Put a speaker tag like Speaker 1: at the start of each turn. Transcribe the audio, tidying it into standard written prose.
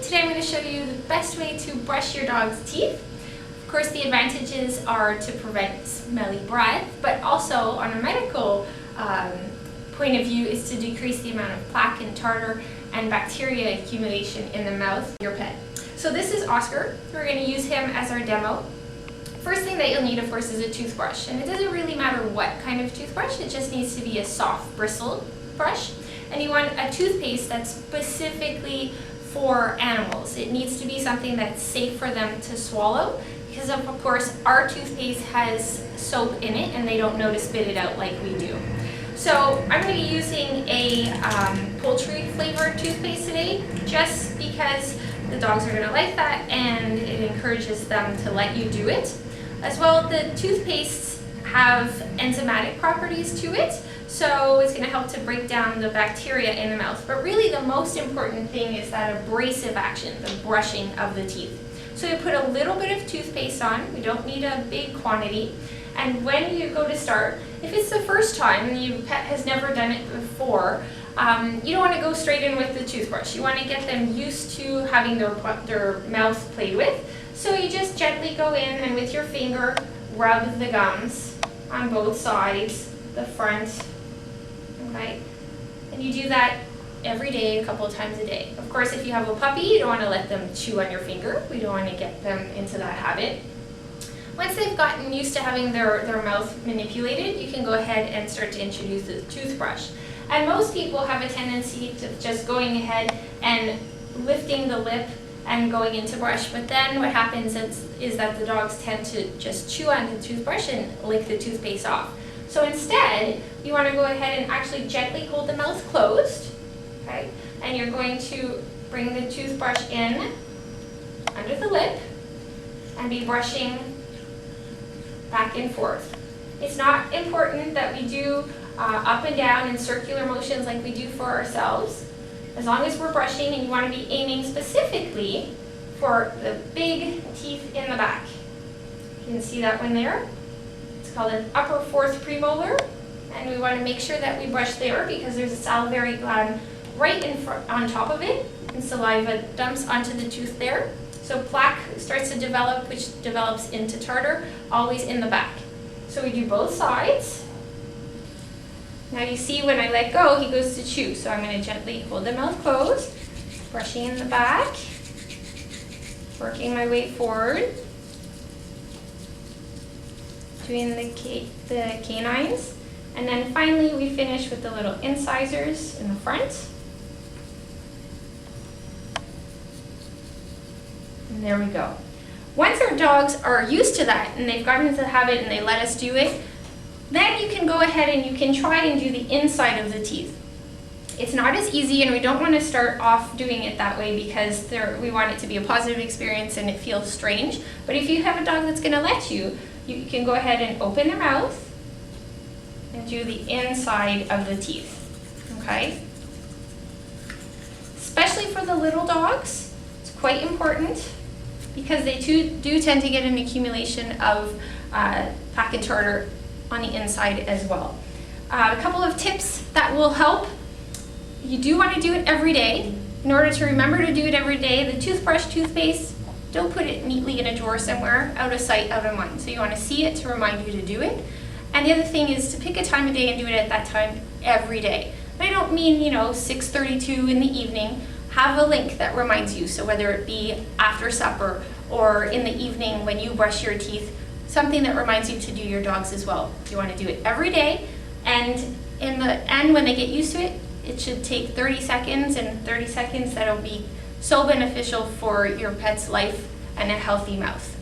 Speaker 1: Today I'm going to show you the best way to brush your dog's teeth. Of course, the advantages are to prevent smelly breath, but also on a medical point of view is to decrease the amount of plaque and tartar and bacteria accumulation in the mouth of your pet. So this is Oscar. We're going to use him as our demo. First thing that you'll need, of course, is a toothbrush. And it doesn't really matter what kind of toothbrush, it just needs to be a soft bristle brush. And you want a toothpaste that's specifically for animals. It needs to be something that's safe for them to swallow because of course our toothpaste has soap in it and they don't know to spit it out like we do. So I'm going to be using a poultry flavored toothpaste today just because the dogs are going to like that and it encourages them to let you do it. As well, the toothpastes have enzymatic properties to it, so it's going to help to break down the bacteria in the mouth. But really the most important thing is that abrasive action, the brushing of the teeth. So you put a little bit of toothpaste on, we don't need a big quantity, and when you go to start, if it's the first time and your pet has never done it before, you don't want to go straight in with the toothbrush. You want to get them used to having their mouth played with. So you just gently go in and with your finger rub the gums on both sides, the front, okay? And you do that every day, a couple of times a day. Of course, if you have a puppy, you don't want to let them chew on your finger. We don't want to get them into that habit. Once they've gotten used to having their mouth manipulated, you can go ahead and start to introduce the toothbrush. And most people have a tendency to just going ahead and lifting the lip and going into brush, but then what happens is that the dogs tend to just chew on the toothbrush and lick the toothpaste off. So instead, you want to go ahead and actually gently hold the mouth closed, okay? And you're going to bring the toothbrush in under the lip and be brushing back and forth. It's not important that we do up and down in circular motions like we do for ourselves. As long as we're brushing, and you want to be aiming specifically for the big teeth in the back. You can see that one there. It's called an upper fourth premolar, and we want to make sure that we brush there because there's a salivary gland right in front, on top of it, and saliva dumps onto the tooth there. So plaque starts to develop, which develops into tartar, always in the back. So we do both sides. Now you see when I let go, he goes to chew. So I'm going to gently hold the mouth closed, brushing in the back, working my way forward, doing the canines, and then finally we finish with the little incisors in the front. And there we go. Once our dogs are used to that and they've gotten into the habit and they let us do it, then you can go ahead and you can try and do the inside of the teeth. It's not as easy and we don't want to start off doing it that way because we want it to be a positive experience and it feels strange. But if you have a dog that's going to let you, you can go ahead and open their mouth and do the inside of the teeth, okay? Especially for the little dogs, it's quite important because they do tend to get an accumulation of plaque and tartar on the inside as well. A couple of tips that will help. You do want to do it every day. In order to remember to do it every day, the toothbrush, toothpaste, don't put it neatly in a drawer somewhere, out of sight, out of mind. So you want to see it to remind you to do it. And the other thing is to pick a time of day and do it at that time every day. I don't mean, 6:32 in the evening. Have a link that reminds you. So whether it be after supper or in the evening when you brush your teeth, something that reminds you to do your dogs as well. You want to do it every day, and in the end, when they get used to it, it should take 30 seconds, and 30 seconds that'll be so beneficial for your pet's life and a healthy mouth.